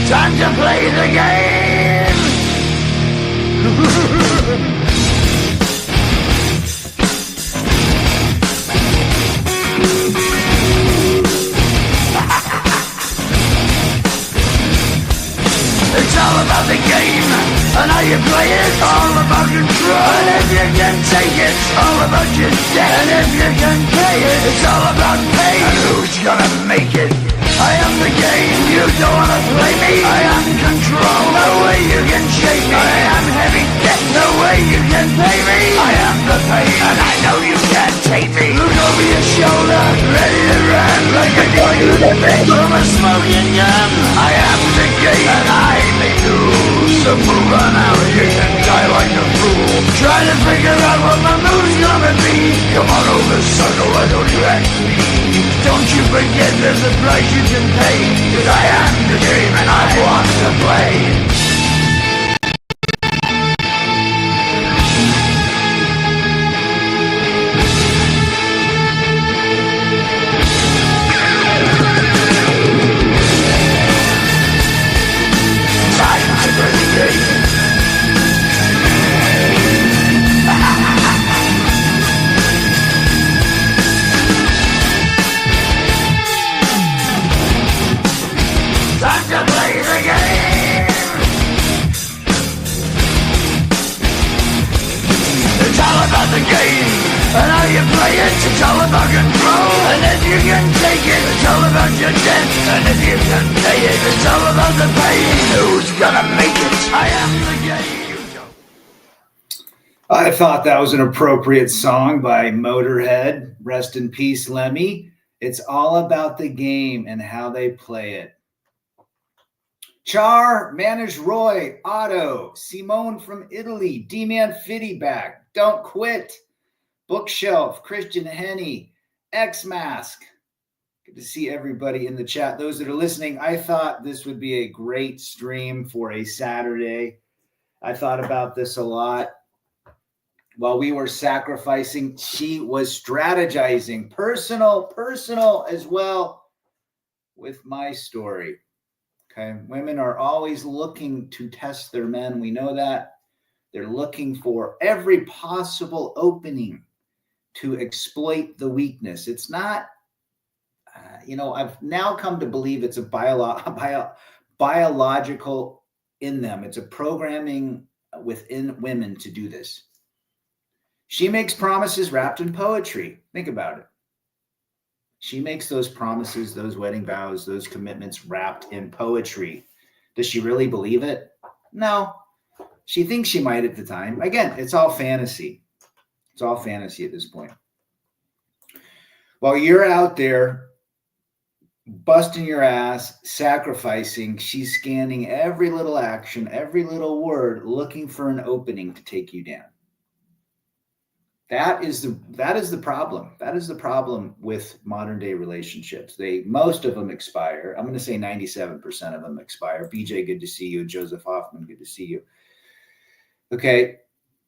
Time to play the game! It's all about the game and how you play it. All about control, and if you can take it, all about your debt. And if you can pay it, it's all about pay. And who's gonna make it? I am the game, you don't wanna play me. I am control, no way you can shake me. I am heavy debt, no way you can pay me. I am the pain, and I know you can't take me. Look over your shoulder, ready to run like a toilet bitch from a smoking gun. I am the game, and I may lose. So move on out, you can die like a fool. Try to figure out what my move's gonna be. Come on over, sucker, why don't you act me? Don't you forget there's a price you can pay. Cause I am the game and I want to play. And how you play it, it's all about control. And if you can take it, it's all about your debt. And if you can pay it, it's all about the pain. Who's gonna make it? I am the game. I thought that was an appropriate song by Motorhead. Rest in peace, Lemmy. It's all about the game and how they play it. Char, Manish Roy, Otto, Simone from Italy, D-Man Fitty back, Don't Quit, Bookshelf, Christian Henney, X-Mask. Good to see everybody in the chat. Those that are listening, I thought this would be a great stream for a Saturday. I thought about this a lot. While we were sacrificing, she was strategizing. Personal as well with my story. Okay, women are always looking to test their men. We know that. They're looking for every possible opening to exploit the weakness. It's not, I've now come to believe it's a biological in them. It's a programming within women to do this. She makes promises wrapped in poetry. Think about it. She makes those promises, those wedding vows, those commitments wrapped in poetry. Does she really believe it? No. She thinks she might at the time. Again, it's all fantasy. It's all fantasy at this point. While you're out there busting your ass, sacrificing, she's scanning every little action, every little word, looking for an opening to take you down. That is the problem. That is the problem with modern day relationships. Most of them expire. I'm going to say 97% of them expire. BJ, good to see you. Joseph Hoffman, good to see you. Okay.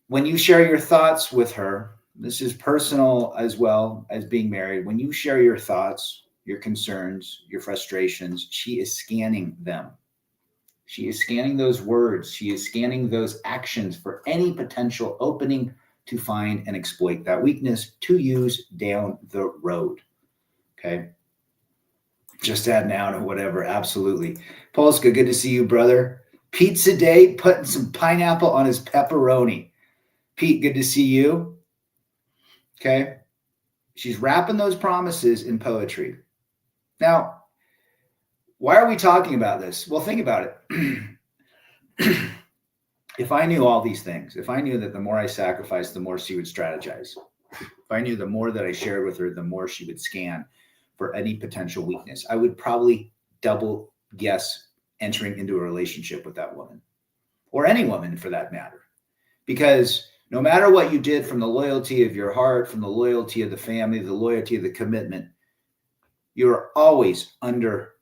When you share your thoughts with her, this is personal as well as being married. When you share your thoughts, your concerns, your frustrations, she is scanning them. She is scanning those words. She is scanning those actions for any potential opening to find and exploit that weakness to use down the road. Okay. Just add now or whatever. Absolutely. Polska, good to see you, brother. Pizza Day, putting some pineapple on his pepperoni. Pete, good to see you. Okay. She's wrapping those promises in poetry. Now, why are we talking about this? Well, think about it. If I knew all these things, if I knew that the more I sacrificed, the more she would strategize. If I knew the more that I shared with her, the more she would scan for any potential weakness, I would probably double guess entering into a relationship with that woman, or any woman for that matter. Because no matter what you did, from the loyalty of your heart, from the loyalty of the family, the loyalty of the commitment, you are always under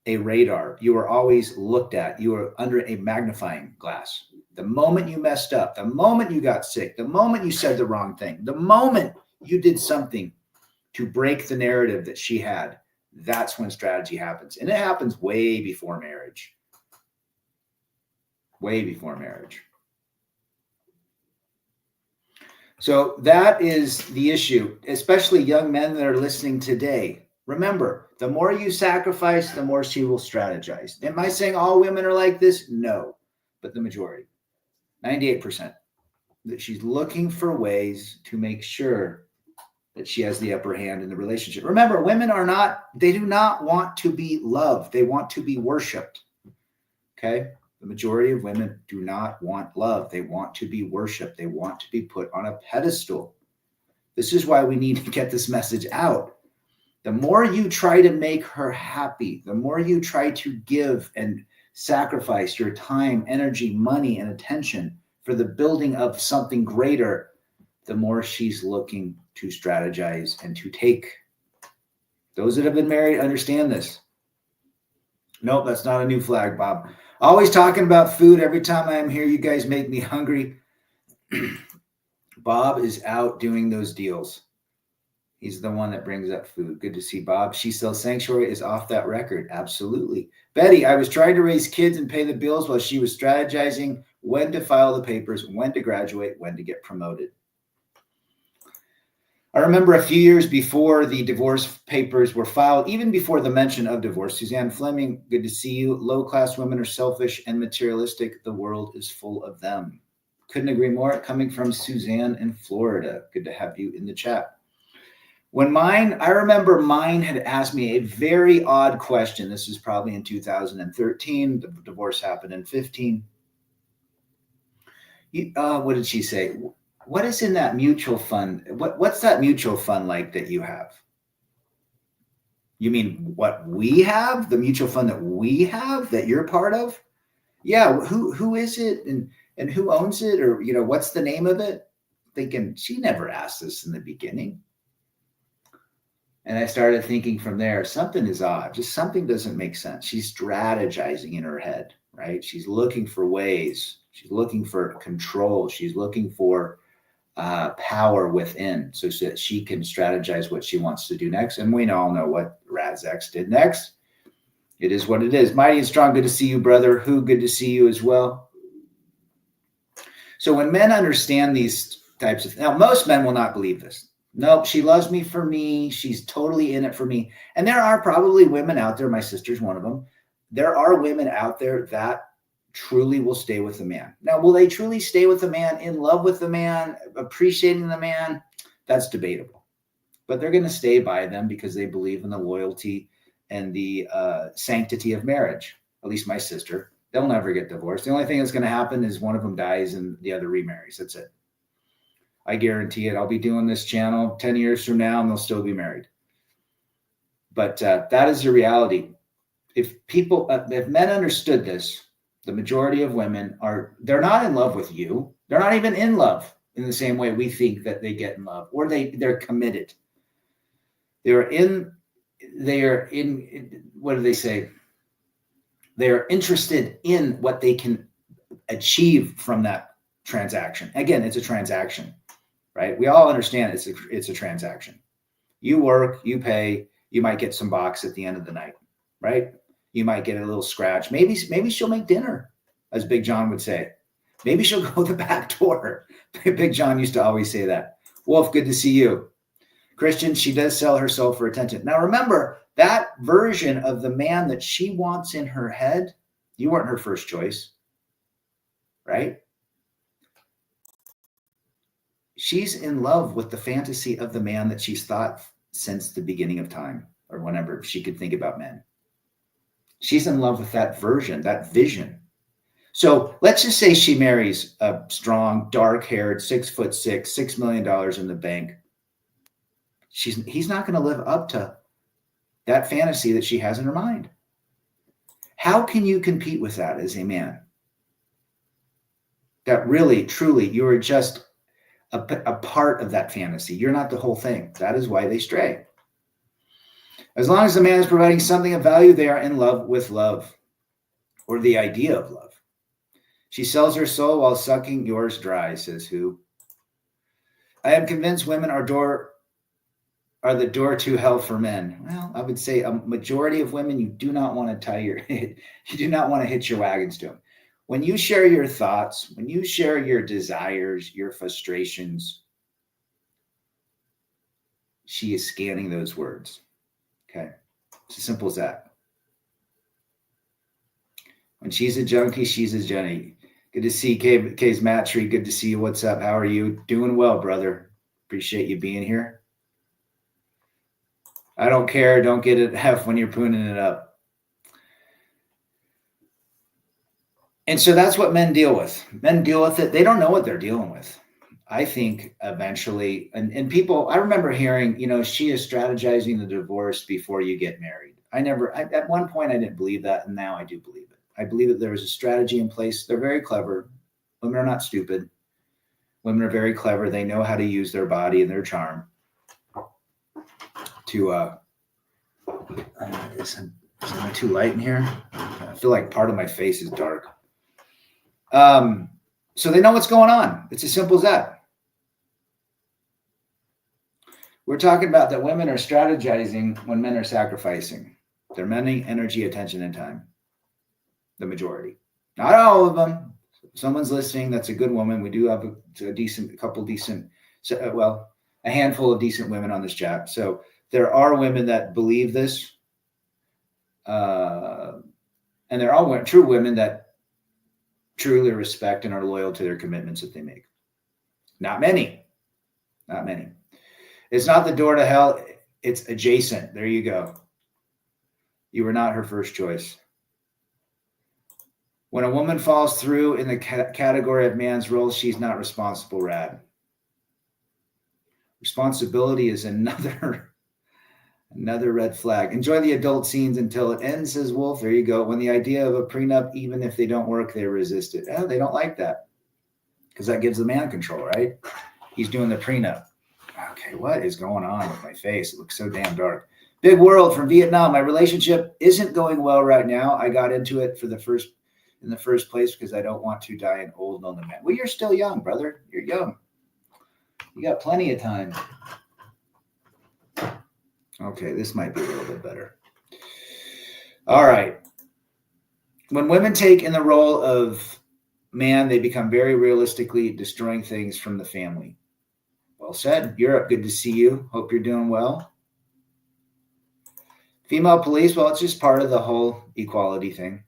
a radar. You are always looked at. You are under a magnifying glass. The moment you messed up, the moment you got sick, the moment you said the wrong thing, the moment you did something to break the narrative that she had, that's when strategy happens. And it happens way before marriage. way before marriage. So that is the issue, especially young men that are listening today. Remember, the more you sacrifice, the more she will strategize. Am I saying all women are like this? No, but the majority, 98%, that she's looking for ways to make sure that she has the upper hand in the relationship. Remember, women they do not want to be loved. They want to be worshiped. Okay? The majority of women do not want love. They want to be worshiped. They want to be put on a pedestal. This is why we need to get this message out. The more you try to make her happy, the more you try to give and sacrifice your time, energy, money, and attention for the building of something greater, the more she's looking to strategize and to take. Those that have been married understand this. Nope, that's not a new flag, Bob. Always talking about food. Every time I'm here, you guys make me hungry. Bob is out doing those deals. He's the one that brings up food. Good to see Bob. She Sells Sanctuary is off that record. Absolutely. Betty, I was trying to raise kids and pay the bills while she was strategizing when to file the papers, when to graduate, when to get promoted. I remember a few years before the divorce papers were filed, even before the mention of divorce. Suzanne Fleming, good to see you. Low-class women are selfish and materialistic. The world is full of them. Couldn't agree more. Coming from Suzanne in Florida. Good to have you in the chat. I remember mine had asked me a very odd question. This was probably in 2013. The divorce happened in 15. What did she say? What is in that mutual fund? What's that mutual fund like that you have? You mean what we have? The mutual fund that we have that you're part of? Yeah. Who is it and who owns it? Or, what's the name of it? Thinking she never asked this in the beginning. And I started thinking from there, something is odd. Just something doesn't make sense. She's strategizing in her head, right? She's looking for ways. She's looking for control. She's looking for power within so that she can strategize what she wants to do next. And we all know what Radzex did next. It is what it is. Mighty and Strong, good to see you, brother. Who, good to see you as well. So when men understand these types of, now most men will not believe this. Nope, she loves me for me. She's totally in it for me. And there are probably women out there, my sister's one of them. There are women out there that truly will stay with the man. Now, will they truly stay with the man, in love with the man, appreciating the man? That's debatable. But they're going to stay by them because they believe in the loyalty and the sanctity of marriage. At least my sister. They'll never get divorced. The only thing that's going to happen is one of them dies and the other remarries. That's it. I guarantee it. I'll be doing this channel 10 years from now and they'll still be married. But that is the reality. If men understood this, the majority of women they're not in love with you. They're not even in love in the same way we think that they get in love, or they're committed. What do they say? They're interested in what they can achieve from that transaction. Again, it's a transaction, right? We all understand it's a transaction. You work, you pay, you might get some box at the end of the night, right? You might get a little scratch. Maybe she'll make dinner, as Big John would say. Maybe she'll go the back door. Big John used to always say that. Wolf, good to see you. Christian, she does sell her soul for attention. Now remember, that version of the man that she wants in her head, you weren't her first choice, right? She's in love with the fantasy of the man that she's thought since the beginning of time, or whenever she could think about men. She's in love with that version, that vision. So let's just say she marries a strong, dark-haired, 6'6", $6 million in the bank. He's not going to live up to that fantasy that she has in her mind. How can you compete with that as a man? That really, truly, you are just a part of that fantasy. You're not the whole thing. That is why they stray. As long as the man is providing something of value, they are in love with love, or the idea of love. She sells her soul while sucking yours dry, says who? I am convinced women are the door to hell for men. Well, I would say a majority of women, you do not want to you do not want to hitch your wagons to them. When you share your thoughts, when you share your desires, your frustrations, she is scanning those words. Okay. It's as simple as that. When she's a junkie, she's a Jenny. Good to see K's Matry. Good to see you. What's up? How are you? Doing well, brother. Appreciate you being here. I don't care. Don't get it F when you're pooning it up. And so that's what men deal with. Men deal with it. They don't know what they're dealing with. I think eventually, and people, I remember hearing, she is strategizing the divorce before you get married. At one point I didn't believe that, and now I do believe it. I believe that there was a strategy in place. They're very clever. Women are not stupid. Women are very clever. They know how to use their body and their charm to, is it too light in here? I feel like part of my face is dark. So they know what's going on. It's as simple as that. We're talking about that women are strategizing when men are sacrificing their money, energy, attention, and time. The majority. Not all of them. If someone's listening, that's a good woman. We do have a handful of decent women on this chat. So there are women that believe this. And there are true women that truly respect and are loyal to their commitments that they make. Not many. Not many. It's not the door to hell. It's adjacent. There you go. You were not her first choice. When a woman falls through in the category of man's role, she's not responsible, Rad. Responsibility is another red flag. Enjoy the adult scenes until it ends, says Wolf. There you go. When the idea of a prenup, even if they don't work, they resist it. They don't like that because that gives the man control, right? He's doing the prenup. Okay, what is going on with my face? It looks so damn dark. Big World from Vietnam. My relationship isn't going well right now. I got into it in the first place because I don't want to die an old, lonely man. Well, you're still young, brother. You're young. You got plenty of time. Okay, this might be a little bit better. All right. When women take in the role of man, they become very realistically destroying things from the family. Well said. Europe, good to see you. Hope you're doing well. Female police, well, it's just part of the whole equality thing.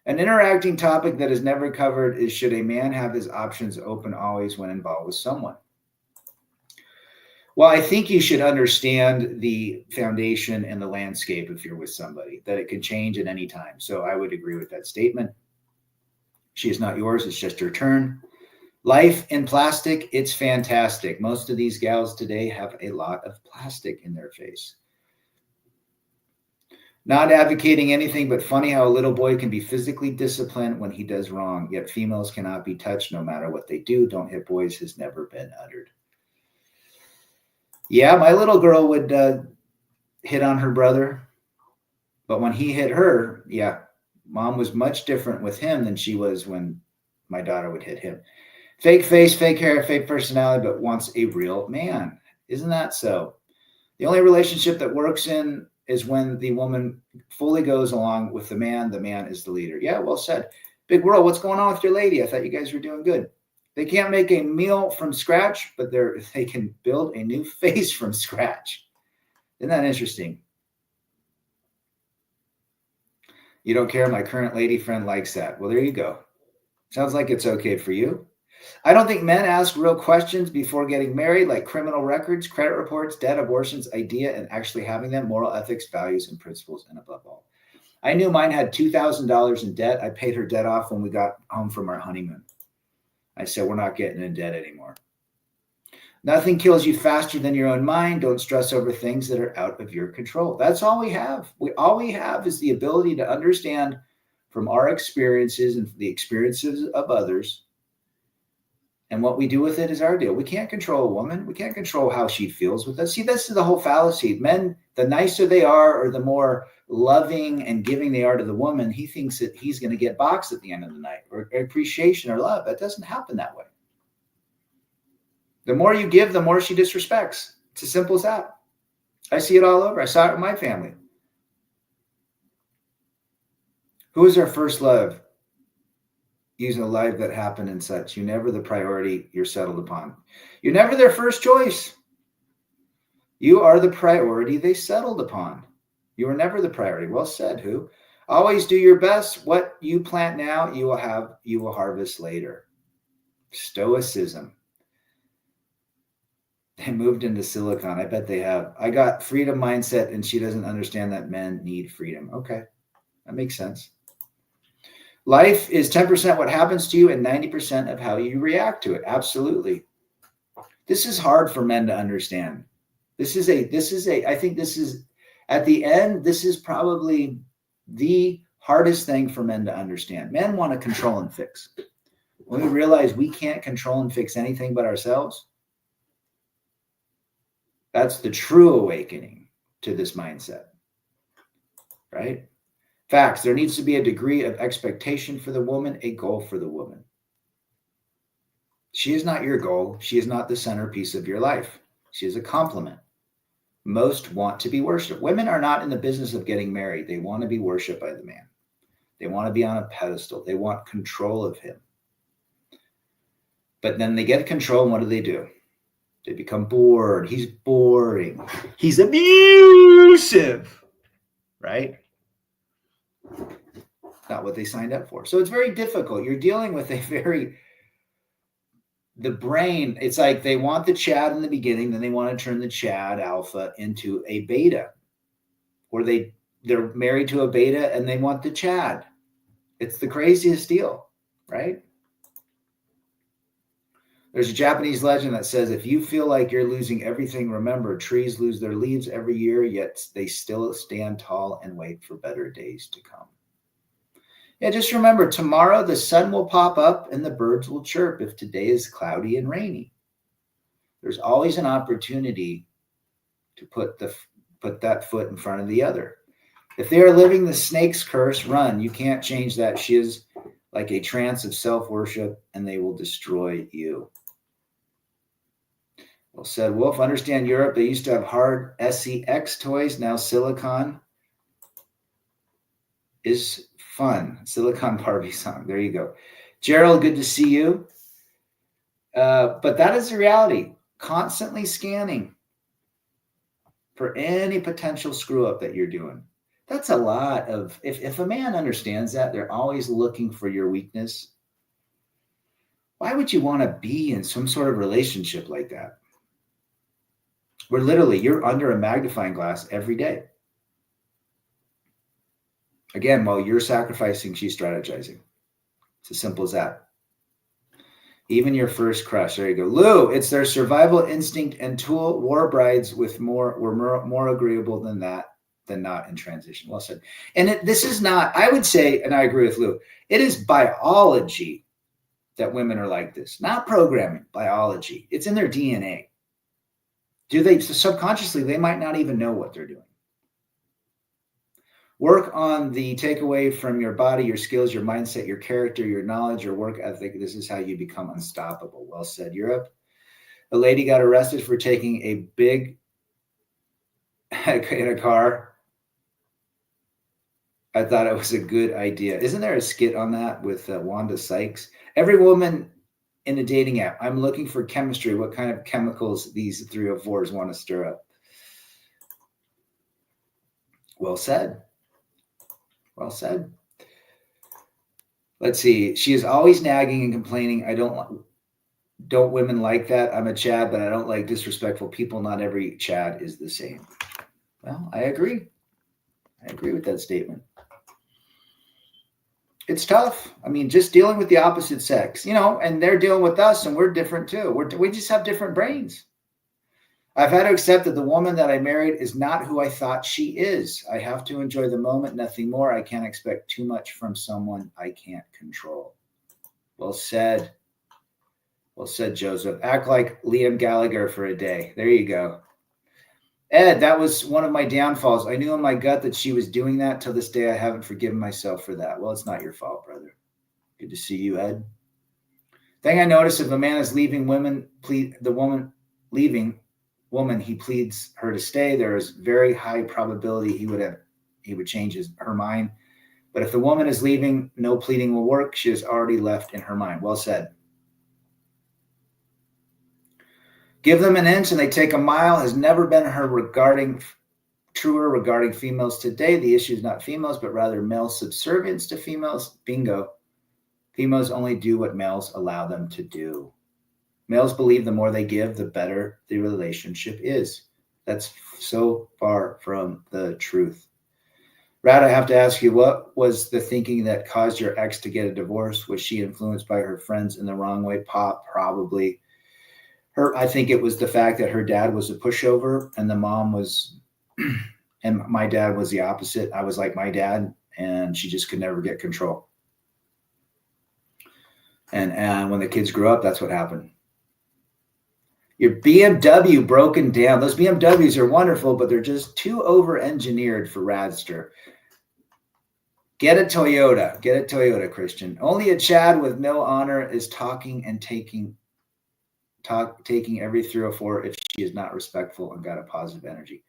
An interacting topic that is never covered is, should a man have his options open always when involved with someone? Well, I think you should understand the foundation and the landscape if you're with somebody, that it can change at any time. So I would agree with that statement. She is not yours. It's just her turn. Life in plastic, it's fantastic. Most of these gals today have a lot of plastic in their face. Not advocating anything, but funny how a little boy can be physically disciplined when he does wrong, yet females cannot be touched no matter what they do. Don't hit boys has never been uttered. Yeah, my little girl would hit on her brother, but when he hit her, yeah, mom was much different with him than she was when my daughter would hit him. Fake face, fake hair, fake personality, but wants a real man. Isn't that so? The only relationship that works is when the woman fully goes along with the man is the leader. Yeah, well said. Big World, what's going on with your lady? I thought you guys were doing good. They can't make a meal from scratch, but they can build a new face from scratch. Isn't that interesting? You don't care. My current lady friend likes that. Well, there you go. Sounds like it's okay for you. I don't think men ask real questions before getting married, like criminal records, credit reports, debt, abortions, idea, and actually having them, moral ethics, values, and principles, and above all. I knew mine had $2,000 in debt. I paid her debt off when we got home from our honeymoon. I said, we're not getting in debt anymore. Nothing kills you faster than your own mind. Don't stress over things that are out of your control. That's all we have. All we have is the ability to understand from our experiences and the experiences of others. And what we do with it is our deal. We can't control a woman. We can't control how she feels with us. See, this is the whole fallacy. Men, the nicer they are or the more loving and giving they are to the woman, he thinks that he's going to get boxed at the end of the night or appreciation or love. That doesn't happen that way. The more you give, the more she disrespects. It's as simple as that. I see it all over. I saw it in my family. Who is our first love? using a life that happened and such. You're never the priority you're settled upon. You're never their first choice. You are the priority they settled upon. You are never the priority. Well said, who? Always do your best. What you plant now, you will harvest later. Stoicism. They moved into silicon. I bet they have. I got freedom mindset, and she doesn't understand that men need freedom. Okay, that makes sense. Life is 10% what happens to you and 90% of how you react to it. Absolutely. This is hard for men to understand. I think this is, at the end, this is probably the hardest thing for men to understand. Men want to control and fix. When we realize we can't control and fix anything but ourselves, that's the true awakening to this mindset, right? Facts. There needs to be a degree of expectation for the woman, a goal for the woman. She is not your goal. She is not the centerpiece of your life. She is a complement. Most want to be worshipped. Women are not in the business of getting married. They want to be worshipped by the man. They want to be on a pedestal. They want control of him. But then they get control, and what do? They become bored. He's boring. He's abusive, right? Not what they signed up for. So it's very difficult. You're dealing with the brain, it's like they want the Chad in the beginning, then they want to turn the Chad alpha into a beta. Or they're married to a beta and they want the Chad. It's the craziest deal, right? There's a Japanese legend that says, if you feel like you're losing everything, remember, trees lose their leaves every year, yet they still stand tall and wait for better days to come. Yeah, just remember, tomorrow the sun will pop up and the birds will chirp if today is cloudy and rainy. There's always an opportunity to put that foot in front of the other. If they are living the snake's curse, run. You can't change that. She is like a trance of self-worship, and they will destroy you. Well said, Wolf. Understand Europe. They used to have hard SCX toys. Now silicon is fun. Silicon Barbie song. There you go. Gerald, good to see you. But that is the reality. Constantly scanning for any potential screw up that you're doing. That's a lot of, if a man understands that, they're always looking for your weakness. Why would you want to be in some sort of relationship like that? Where literally you're under a magnifying glass every day. Again, while you're sacrificing, she's strategizing. It's as simple as that. Even your first crush. There you go. Lou, it's their survival instinct and tool. War brides were more agreeable than not in transition. Well said. And this is not, I would say, and I agree with Lou, it is biology that women are like this. Not programming, biology. It's in their DNA. Subconsciously, they might not even know what they're doing. Work on the takeaway from your body, your skills, your mindset, your character, your knowledge, your work ethic. This is how you become unstoppable. Well said, Europe. A lady got arrested for taking a big in a car. I thought it was a good idea. Isn't there a skit on that with Wanda Sykes? Every woman in a dating app, I'm looking for chemistry. What kind of chemicals these 304s want to stir up? Well said. Well said. Let's see. She is always nagging and complaining. Don't women like that? I'm a Chad, but I don't like disrespectful people. Not every Chad is the same. Well, I agree. I agree with that statement. It's tough. I mean, just dealing with the opposite sex, and they're dealing with us, and we're different too. We just have different brains. I've had to accept that the woman that I married is not who I thought she is. I have to enjoy the moment, nothing more. I can't expect too much from someone I can't control. Well said. Well said, Joseph. Act like Liam Gallagher for a day. There you go. Ed, that was one of my downfalls. I knew in my gut that she was doing that. Till this day, I haven't forgiven myself for that. Well, it's not your fault, brother. Good to see you, Ed. Thing I noticed, if a man is leaving he pleads her to stay. There is very high probability he would change her mind. But if the woman is leaving, no pleading will work. She has already left in her mind. Well said. Give them an inch and they take a mile has never been truer regarding females today. The issue is not females, but rather male subservience to females. Bingo. Females only do what males allow them to do. Males believe the more they give, the better the relationship is. That's so far from the truth. Rad, I have to ask you, what was the thinking that caused your ex to get a divorce? Was she influenced by her friends in the wrong way? Probably. I think it was the fact that her dad was a pushover and the mom was, and my dad was the opposite. I was like my dad, and she just could never get control. And when the kids grew up, that's what happened. Your BMW broken down. Those BMWs are wonderful, but they're just too over-engineered for Radster. Get a Toyota, Christian. Only a Chad with no honor is talking and taking every 304 if she is not respectful and got a positive energy.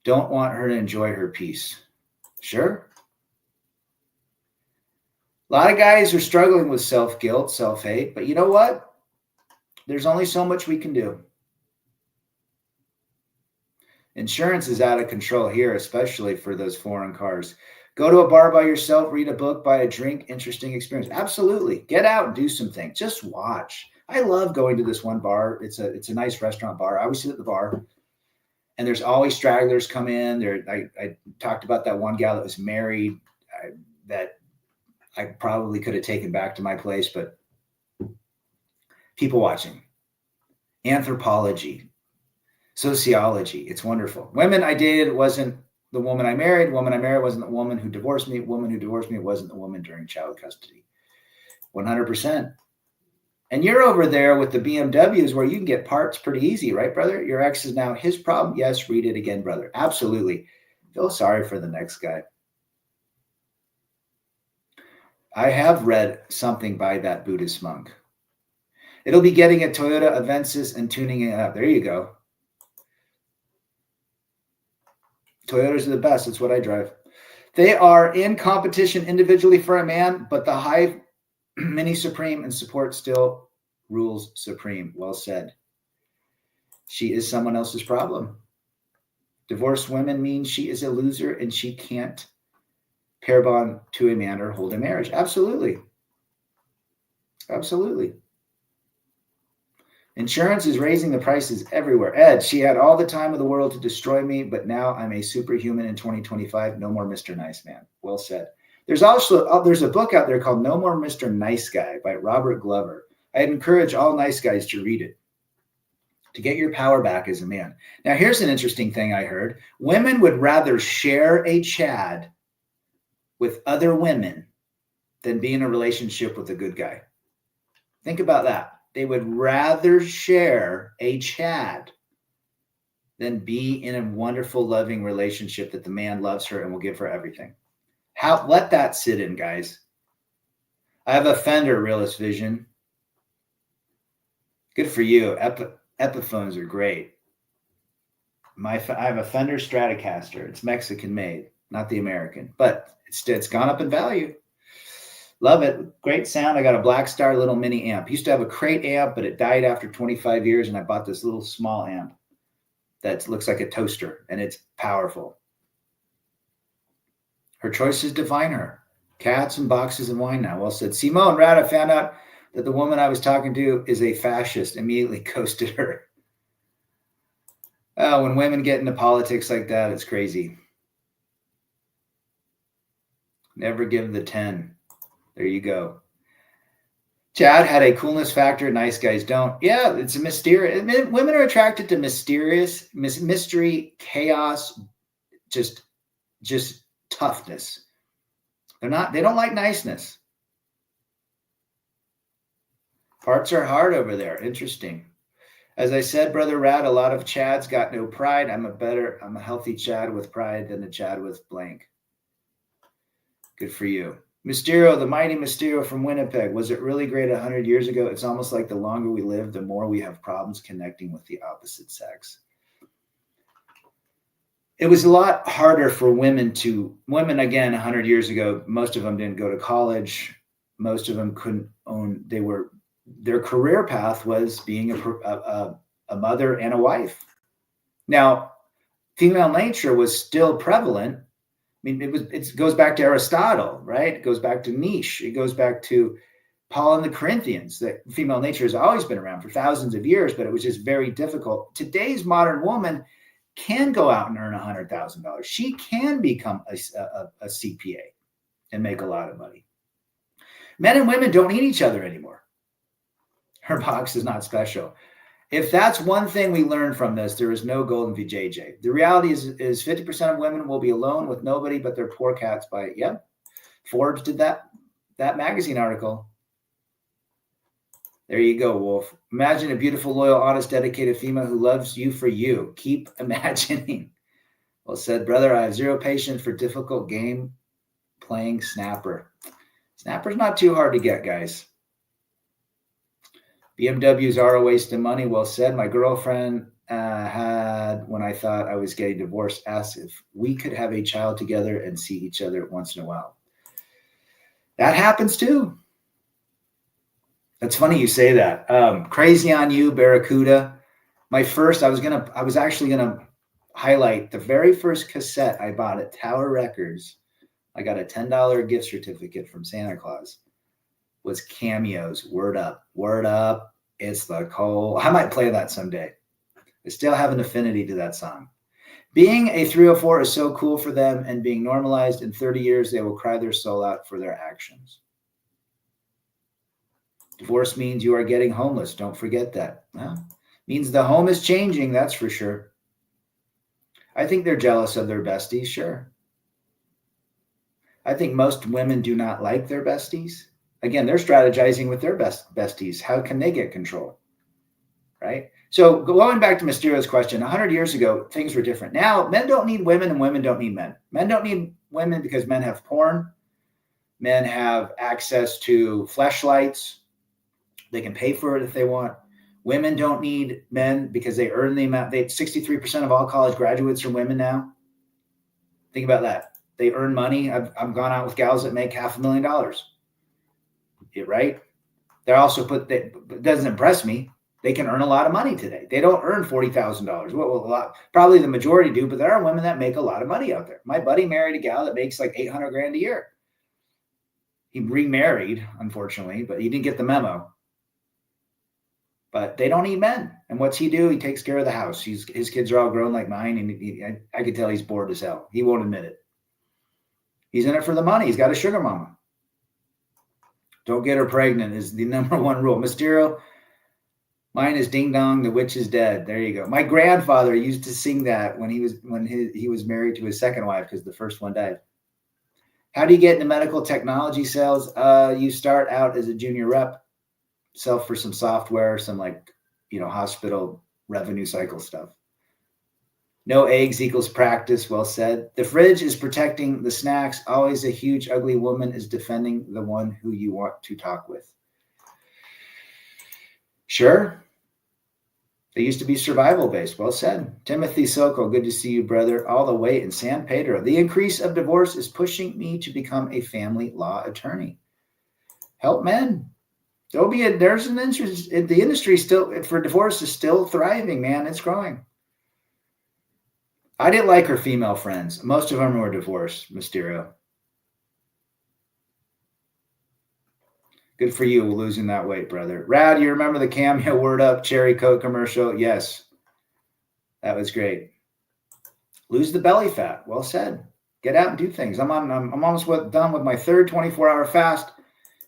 Don't want her to enjoy her peace. Sure. A lot of guys are struggling with self-guilt, self-hate, but you know what? There's only so much we can do. Insurance is out of control here, especially for those foreign cars. Go to a bar by yourself, read a book, buy a drink, interesting experience. Absolutely. Get out and do some things. Just watch. I love going to this one bar. It's a nice restaurant bar. I always sit at the bar, and there's always stragglers come in. I talked about that one gal that was married that I probably could have taken back to my place, but people watching, anthropology, sociology. It's wonderful. Women I dated wasn't the woman I married. Woman I married wasn't the woman who divorced me. Woman who divorced me wasn't the woman during child custody. 100%. And you're over there with the BMWs where you can get parts pretty easy, right, brother? Your ex is now his problem. Yes, read it again, brother. Absolutely. Feel sorry for the next guy. I have read something by that Buddhist monk. It'll be getting a Toyota Avensis and tuning it up. There you go. Toyotas are the best. It's what I drive. They are in competition individually for a man, but the high mini supreme and support still rules supreme. Well said. She is someone else's problem. Divorced women means she is a loser and she can't pair bond to a man or hold a marriage. Absolutely. Absolutely. Insurance is raising the prices everywhere. Ed, she had all the time of the world to destroy me, but now I'm a superhuman in 2025. No more Mr. Nice Man. Well said. There's a book out there called No More Mr. Nice Guy by Robert Glover. I'd encourage all nice guys to read it to get your power back as a man. Now, here's an interesting thing I heard. Women would rather share a Chad with other women than be in a relationship with a good guy. Think about that. They would rather share a Chad than be in a wonderful, loving relationship that the man loves her and will give her everything. Let that sit in, guys. I have a Fender Realist Vision. Good for you. Epiphones are great. I have a Fender Stratocaster. It's Mexican made, not the American, but it's gone up in value. Love it. Great sound. I got a Black Star little mini amp. Used to have a crate amp, but it died after 25 years, and I bought this little small amp that looks like a toaster, and it's powerful. Her choices define her. Cats and boxes and wine now. Well said. Simone, Rad, I found out that the woman I was talking to is a fascist. Immediately ghosted her. When women get into politics like that, it's crazy. Never give the 10. There you go. Chad had a coolness factor. Nice guys don't. Yeah, it's a mysterious. Women are attracted to mysterious, mystery, chaos, just toughness. They don't like niceness. Parts are hard over there. Interesting. As I said, Brother Rad, a lot of Chads got no pride. I'm a healthy Chad with pride than a Chad with blank. Good for you. Mysterio, the mighty Mysterio from Winnipeg. Was it really great 100 years ago? It's almost like the longer we live, the more we have problems connecting with the opposite sex. it was a lot harder for women again, 100 years ago, most of them didn't go to college. Most of them couldn't own, their career path was being a mother and a wife. Now, female nature was still prevalent. I mean, it goes back to Aristotle, right? It goes back to Nietzsche. It goes back to Paul and the Corinthians. That female nature has always been around for thousands of years, but it was just very difficult. Today's modern woman can go out and earn $100,000. She can become a CPA and make a lot of money. Men and women don't need each other anymore. Her box is not special. If that's one thing we learn from this, there is no golden VJJ. The reality is 50% of women will be alone with nobody but their poor cats by, Forbes did that magazine article. There you go, Wolf. Imagine a beautiful, loyal, honest, dedicated female who loves you for you. Keep imagining. Well said, brother. I have zero patience for difficult game playing snapper. Snapper's not too hard to get, guys. BMWs are a waste of money. Well said. My girlfriend had, when I thought I was getting divorced, asked if we could have a child together and see each other once in a while. That happens too. That's funny you say that. Crazy on You, Barracuda. I was actually gonna highlight the very first cassette I bought at Tower Records. I got a $10 gift certificate from Santa Claus. Was Cameo's Word Up. Word Up. It's the cold. I might play that someday. I still have an affinity to that song. Being a 304 is so cool for them, and being normalized in 30 years, they will cry their soul out for their actions. Divorce means you are getting homeless. Don't forget that. Well, means the home is changing, that's for sure. I think they're jealous of their besties, sure. I think most women do not like their besties. Again, they're strategizing with their besties. How can they get control? Right? So going back to Mysterio's question, 100 years ago, things were different. Now, men don't need women and women don't need men. Men don't need women because men have porn. Men have access to fleshlights. They can pay for it if they want. Women don't need men because they earn the amount. 63% of all college graduates are women now. Think about that. They earn money. I've gone out with gals that make $500,000. Right? They're also it doesn't impress me. They can earn a lot of money today. They don't earn $40,000. Well, probably the majority do, but there are women that make a lot of money out there. My buddy married a gal that makes like $800,000 a year. He remarried, unfortunately, but he didn't get the memo. But they don't need men. And what's he do? He takes care of the house. His kids are all grown like mine, and I could tell he's bored as hell. He won't admit it. He's in it for the money. He's got a sugar mama. Don't get her pregnant is the number one rule. Mysterio, mine is Ding Dong, the witch is dead. There you go. My grandfather used to sing that when he was married to his second wife because the first one died. How do you get into medical technology sales? You start out as a junior rep, sell for some software, some hospital revenue cycle stuff. No eggs equals practice. Well said. The fridge is protecting the snacks. Always a huge, ugly woman is defending the one who you want to talk with. Sure. They used to be survival based. Well said. Timothy Sokol, good to see you, brother. All the way in San Pedro. The increase of divorce is pushing me to become a family law attorney. Help men. There's an interest. The industry still for divorce is still thriving, man. It's growing. I didn't like her female friends. Most of them were divorced, Mysterio. Good for you losing that weight, brother. Rad, you remember the Cameo Word Up Cherry Coke commercial? Yes. That was great. Lose the belly fat. Well said. Get out and do things. I'm almost done with my third 24-hour fast.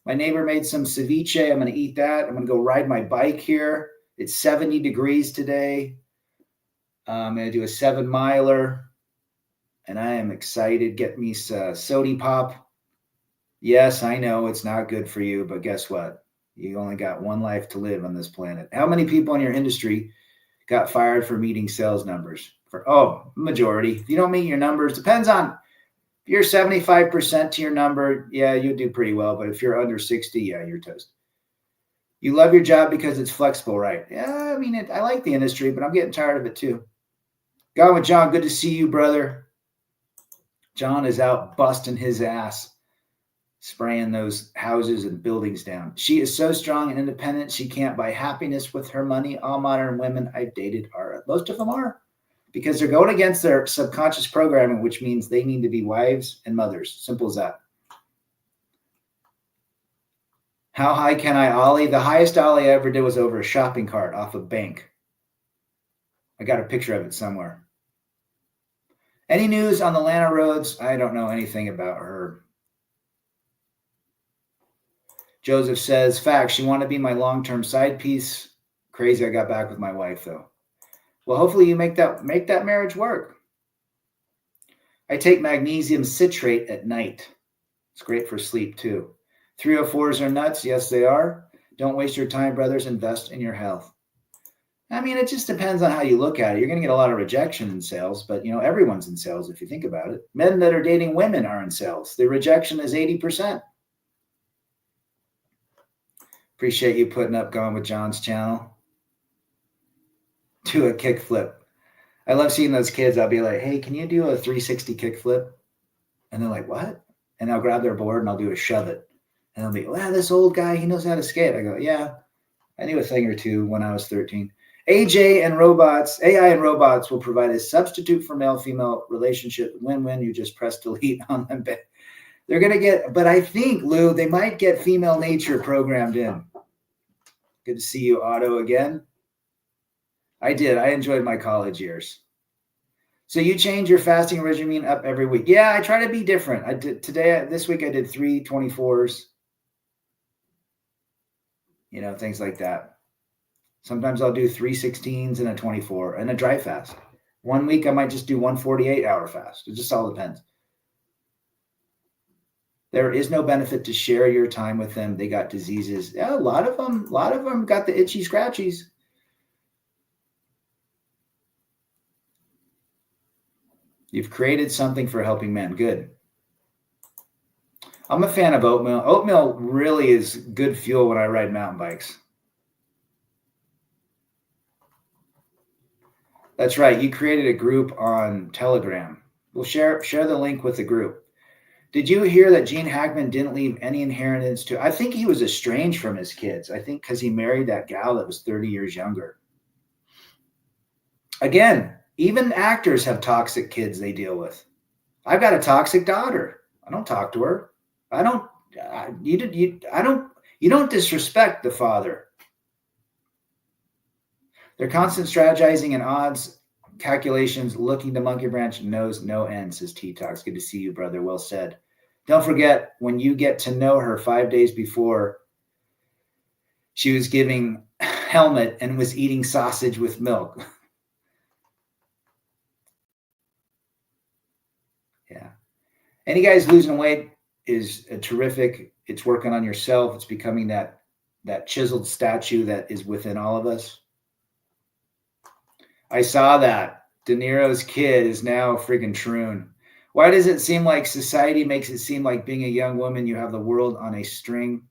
My neighbor made some ceviche. I'm going to eat that. I'm going to go ride my bike here. It's 70 degrees today. I'm going to do a 7-miler, and I am excited. Get me some sody pop. Yes, I know it's not good for you, but guess what? You only got one life to live on this planet. How many people in your industry got fired for meeting sales numbers? Majority. If you don't meet your numbers, depends on if you're 75% to your number, yeah, you do pretty well. But if you're under 60, yeah, you're toast. You love your job because it's flexible, right? Yeah, I mean, I like the industry, but I'm getting tired of it too. Gone with John. Good to see you, brother. John is out busting his ass, spraying those houses and buildings down. She is so strong and independent. She can't buy happiness with her money. All modern women I've dated are. Most of them are. Because they're going against their subconscious programming, which means they need to be wives and mothers. Simple as that. How high can I ollie? The highest ollie I ever did was over a shopping cart off a bank. I got a picture of it somewhere. Any news on the Atlanta roads? I don't know anything about her. Joseph says, facts, she wanted to be my long-term side piece. Crazy I got back with my wife, though. Well, hopefully you make that marriage work. I take magnesium citrate at night. It's great for sleep, too. 304s are nuts. Yes, they are. Don't waste your time, brothers. Invest in your health. I mean, it just depends on how you look at it. You're going to get a lot of rejection in sales, but, everyone's in sales if you think about it. Men that are dating women are in sales. The rejection is 80%. Appreciate you putting up Gone with John's channel. Do a kickflip. I love seeing those kids. I'll be like, hey, can you do a 360 kickflip? And they're like, what? And I'll grab their board and I'll do a shove it. And they'll be, wow, this old guy, he knows how to skate. I go, yeah, I knew a thing or two when I was 13. AI and robots will provide a substitute for male-female relationship. Win-win, you just press delete on them. They're going to get, but I think, Lou, they might get female nature programmed in. Good to see you, Otto, again. I did. I enjoyed my college years. So you change your fasting regimen up every week. Yeah, I try to be different. I did this week I did 3 24s. Things like that. Sometimes I'll do 3 16s and a 24 and a dry fast. One week I might just do 1 48-hour fast. It just all depends. There is no benefit to share your time with them. They got diseases. Yeah, a lot of them got the itchy scratchies. You've created something for helping men. Good. I'm a fan of oatmeal. Oatmeal really is good fuel when I ride mountain bikes. That's right. You created a group on Telegram. We'll share the link with the group. Did you hear that Gene Hackman didn't leave any inheritance to? I think he was estranged from his kids. I think because he married that gal that was 30 years younger. Again, even actors have toxic kids they deal with. I've got a toxic daughter. I don't talk to her. You don't disrespect the father. They're constant strategizing and odds calculations, looking to monkey branch knows no end, says T-Tox. Good to see you, brother. Well said. Don't forget, when you get to know her 5 days before, she was giving helmet and was eating sausage with milk. Yeah. Any guys losing weight is terrific. It's working on yourself. It's becoming that chiseled statue that is within all of us. I saw that. De Niro's kid is now a friggin' troon. Why does it seem like society makes it seem like being a young woman, you have the world on a string?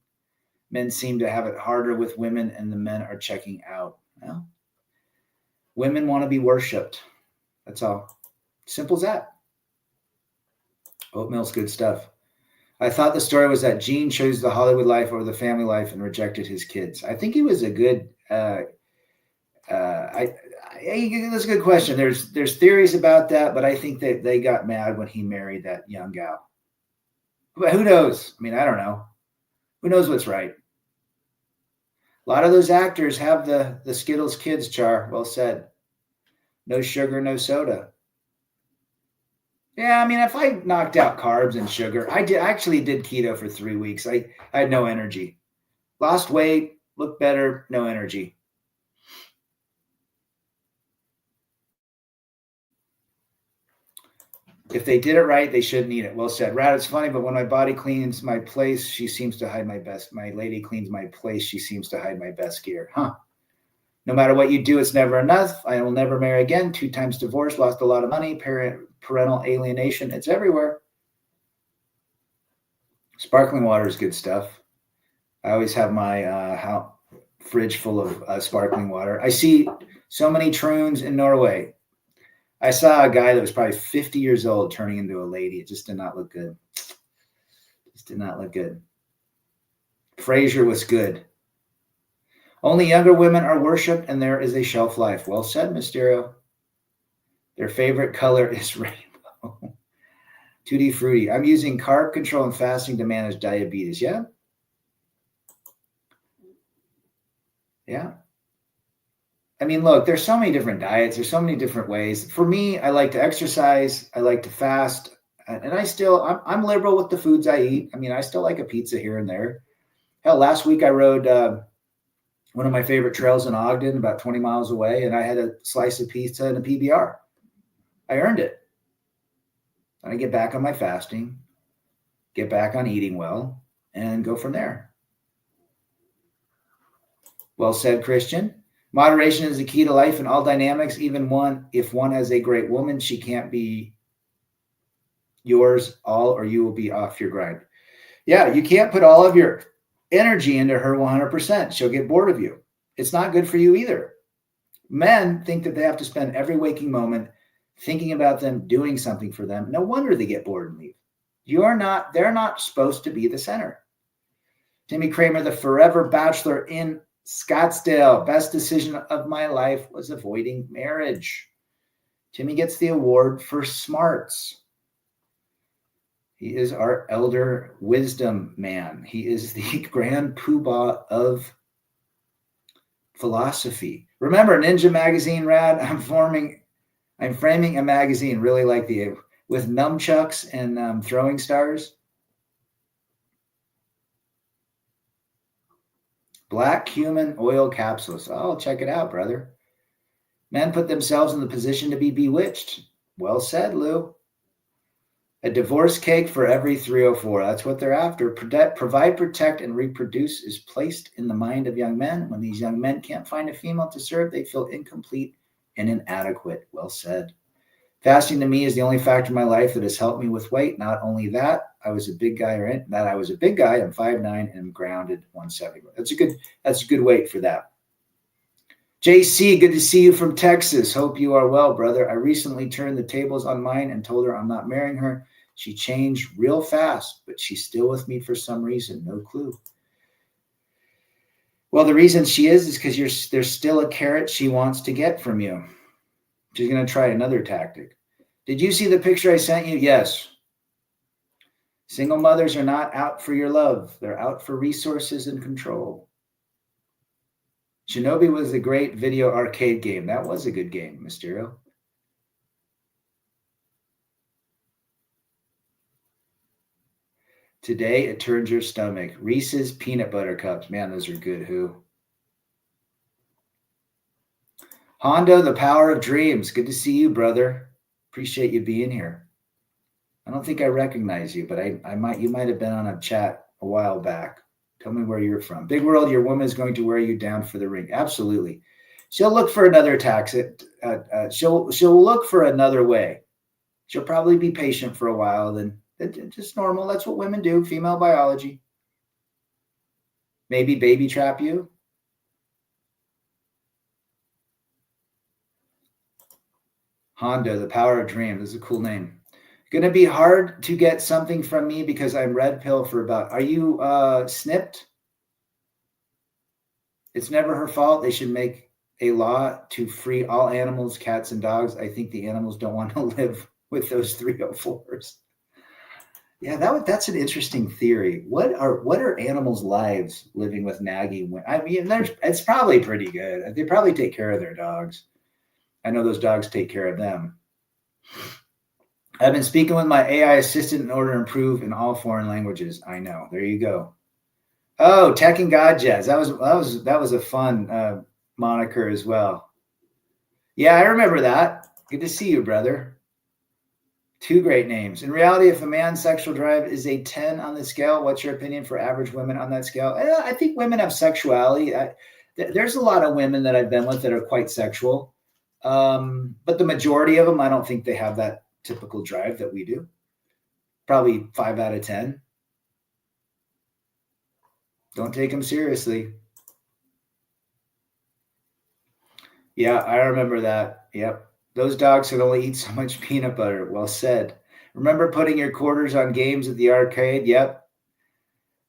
Men seem to have it harder with women, and the men are checking out. Well, women want to be worshipped. That's all. Simple as that. Oatmeal's good stuff. I thought the story was that Gene chose the Hollywood life over the family life and rejected his kids. I think he was a good that's a good question. There's theories about that, but I think that they got mad when he married that young gal. But who knows? I mean, I don't know. Who knows what's right? A lot of those actors have the Skittles kids, Char. Well said. No sugar, no soda. Yeah, I mean, if I knocked out carbs and sugar, I actually did keto for 3 weeks. I had no energy. Lost weight, looked better, no energy. If they did it right, they shouldn't eat it. Well said. Rat, it's funny, but when my body cleans my place, she seems to hide my best. My lady cleans my place, she seems to hide my best gear. Huh. No matter what you do, it's never enough. I will never marry again. 2 times divorced, lost a lot of money, parental alienation. It's everywhere. Sparkling water is good stuff. I always have my fridge full of sparkling water. I see so many troons in Norway. I saw a guy that was probably 50 years old turning into a lady. It just did not look good. Just did not look good. Frasier was good. Only younger women are worshipped, and there is a shelf life. Well said, Mysterio. Their favorite color is rainbow. Tutti Frutti. I'm using carb control and fasting to manage diabetes. Yeah? Yeah. I mean, look, there's so many different diets. There's so many different ways. For me, I like to exercise. I like to fast. And I'm liberal with the foods I eat. I mean, I still like a pizza here and there. Hell, last week I rode one of my favorite trails in Ogden, about 20 miles away, and I had a slice of pizza and a PBR. I earned it. And I get back on my fasting, get back on eating well, and go from there. Well said, Christian. Moderation is the key to life in all dynamics. If one has a great woman, she can't be yours all, or you will be off your grind. Yeah, you can't put all of your energy into her 100%. She'll get bored of you. It's not good for you either. Men think that they have to spend every waking moment thinking about them, doing something for them. No wonder they get bored and leave. They're not supposed to be the center. Timmy Kramer, the forever bachelor in Scottsdale. Best decision of my life was avoiding marriage. Timmy gets the award for smarts. He is our elder wisdom man. He is the grand poobah of philosophy. Remember, Ninja Magazine, Rad? I'm framing a magazine really like with nunchucks and throwing stars. Black human oil capsules. Oh, check it out, brother. Men put themselves in the position to be bewitched. Well said, Lou. A divorce cake for every 304. That's what they're after. Provide, protect, and reproduce is placed in the mind of young men. When these young men can't find a female to serve, they feel incomplete and inadequate. Well said. Fasting to me is the only factor in my life that has helped me with weight. Not only that, I was a big guy. I'm 5'9" and I'm grounded 170. That's a good weight for that. JC, good to see you from Texas. Hope you are well, brother. I recently turned the tables on mine and told her I'm not marrying her. She changed real fast, but she's still with me for some reason. No clue. Well, the reason she is because there's still a carrot she wants to get from you. She's going to try another tactic. Did you see the picture I sent you? Yes. Single mothers are not out for your love. They're out for resources and control. Shinobi was a great video arcade game. That was a good game, Mysterio. Today, it turns your stomach. Reese's Peanut Butter Cups. Man, those are good. Who? Hondo, the power of dreams. Good to see you, brother. Appreciate you being here. I don't think I recognize you, but you might have been on a chat a while back. Tell me where you're from. Big World, your woman is going to wear you down for the ring. Absolutely. She'll look for another she'll look for another way. She'll probably be patient for a while. Then it's just normal. That's what women do. Female biology. Maybe baby trap you. Honda, the power of dreams. This is a cool name. Going to be hard to get something from me because I'm red pill for about. Are you snipped? It's never her fault. They should make a law to free all animals, cats and dogs. I think the animals don't want to live with those 304s. Yeah, that's an interesting theory. What are animals' lives living with nagging? I mean, it's probably pretty good. They probably take care of their dogs. I know those dogs take care of them. I've been speaking with my AI assistant in order to improve in all foreign languages. I know. There you go. Oh, Tech and God Jazz. That was a fun moniker as well. Yeah, I remember that. Good to see you, brother. Two great names. In reality, if a man's sexual drive is a 10 on the scale, what's your opinion for average women on that scale? I think women have sexuality. There's a lot of women that I've been with that are quite sexual. But the majority of them, I don't think they have that typical drive that we do. Probably 5 out of 10. Don't take them seriously. Yeah, I remember that. Yep. Those dogs can only eat so much peanut butter. Well said. Remember putting your quarters on games at the arcade? Yep.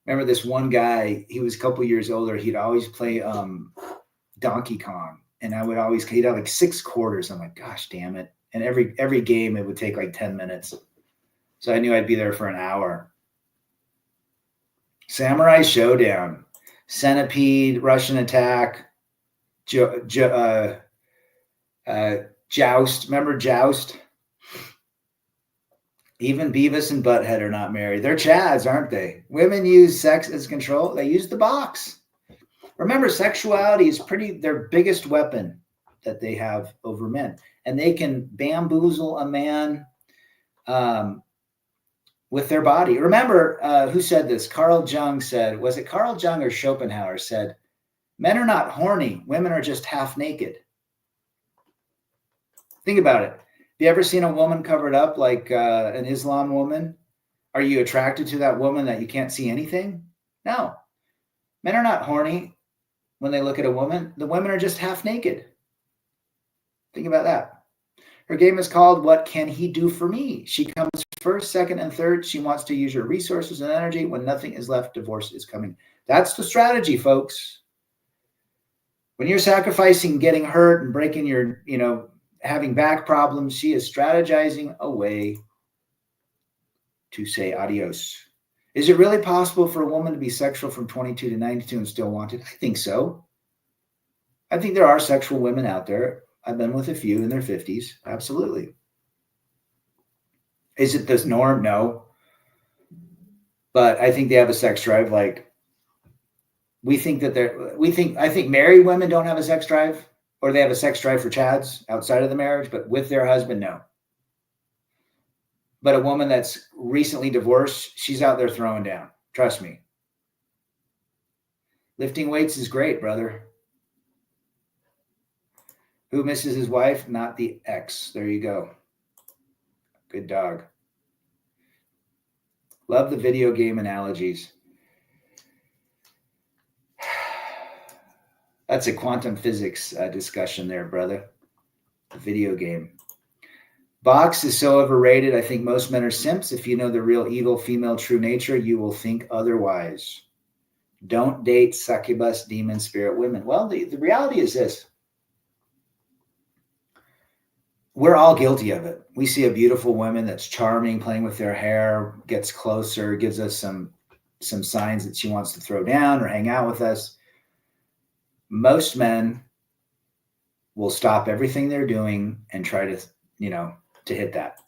Remember this one guy, he was a couple years older. He'd always play Donkey Kong. And he'd have like 6 quarters. I'm like, gosh, damn it. And every game, it would take like 10 minutes. So I knew I'd be there for an hour. Samurai Showdown, Centipede, Russian Attack, Joust. Remember Joust? Even Beavis and Butthead are not married. They're Chads, aren't they? Women use sex as control. They use the box. Remember, sexuality is their biggest weapon that they have over men. And they can bamboozle a man with their body. Remember, who said this? Carl Jung said, was it Carl Jung or Schopenhauer said, men are not horny. Women are just half naked. Think about it. Have you ever seen a woman covered up like an Islam woman? Are you attracted to that woman that you can't see anything? No. Men are not horny when they look at a woman. The women are just half naked. Think about that. Her game is called What Can He Do For Me? She comes first, second, and third. She wants to use your resources and energy. When nothing is left, divorce is coming. That's the strategy, folks. When you're sacrificing getting hurt and breaking your, having back problems, she is strategizing a way to say adios. Is it really possible for a woman to be sexual from 22 to 92 and still wanted? I think so. I think there are sexual women out there. I've been with a few in their 50s. Absolutely. Is it this norm? No. But I think they have a sex drive. Like, I think married women don't have a sex drive, or they have a sex drive for Chads outside of the marriage, but with their husband, no. But a woman that's recently divorced, she's out there throwing down. Trust me. Lifting weights is great, brother. Who misses his wife? Not the ex. There you go. Good dog. Love the video game analogies. That's a quantum physics discussion there, brother. The video game. Box is so overrated. I think most men are simps. If you know the real evil female true nature, you will think otherwise. Don't date succubus, demon, spirit women. Well, the reality is this. We're all guilty of it. We see a beautiful woman that's charming, playing with their hair, gets closer, gives us some signs that she wants to throw down or hang out with us. Most men will stop everything they're doing and try to, to hit that.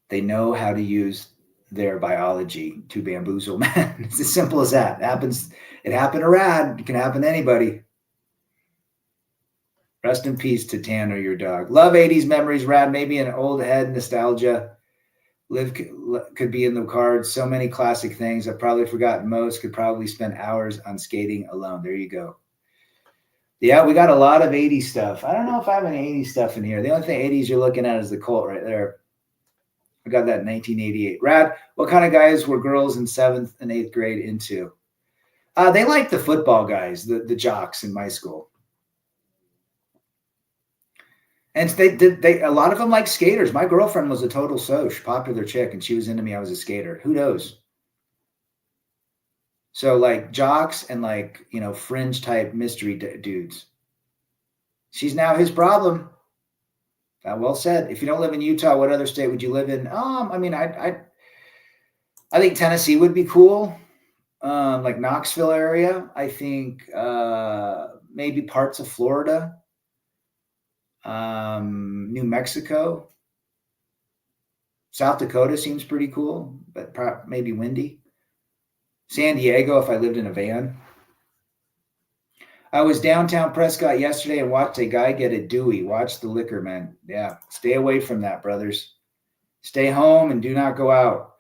They know how to use their biology to bamboozle men. It's as simple as that. It happened to Rad. It can happen to anybody. Rest in peace to Tanner, your dog. Love 80s memories, Rad. Maybe an old head nostalgia. Live could be in the cards. So many classic things. I've probably forgotten most. Could probably spend hours on skating alone. There you go. Yeah, we got a lot of 80s stuff. I don't know if I have any 80s stuff in here. The only thing 80s you're looking at is the Colt right there. I got that in 1988. Rad, what kind of guys were girls in 7th and 8th grade into? They liked the football guys, the jocks in my school. And a lot of them like skaters. My girlfriend was a total soch, popular chick, and she was into me. I was a skater. Who knows? So like jocks and like, fringe type mystery dudes. She's now his problem. Well said. If you don't live in Utah, what other state would you live in? I think Tennessee would be cool. Like Knoxville area. I think maybe parts of Florida. New Mexico. South Dakota seems pretty cool, but maybe windy. San Diego if I lived in a van. I was downtown Prescott yesterday and watched a guy get a Dewey. Watch the liquor, man. Yeah, stay away from that, brothers. Stay home and do not go out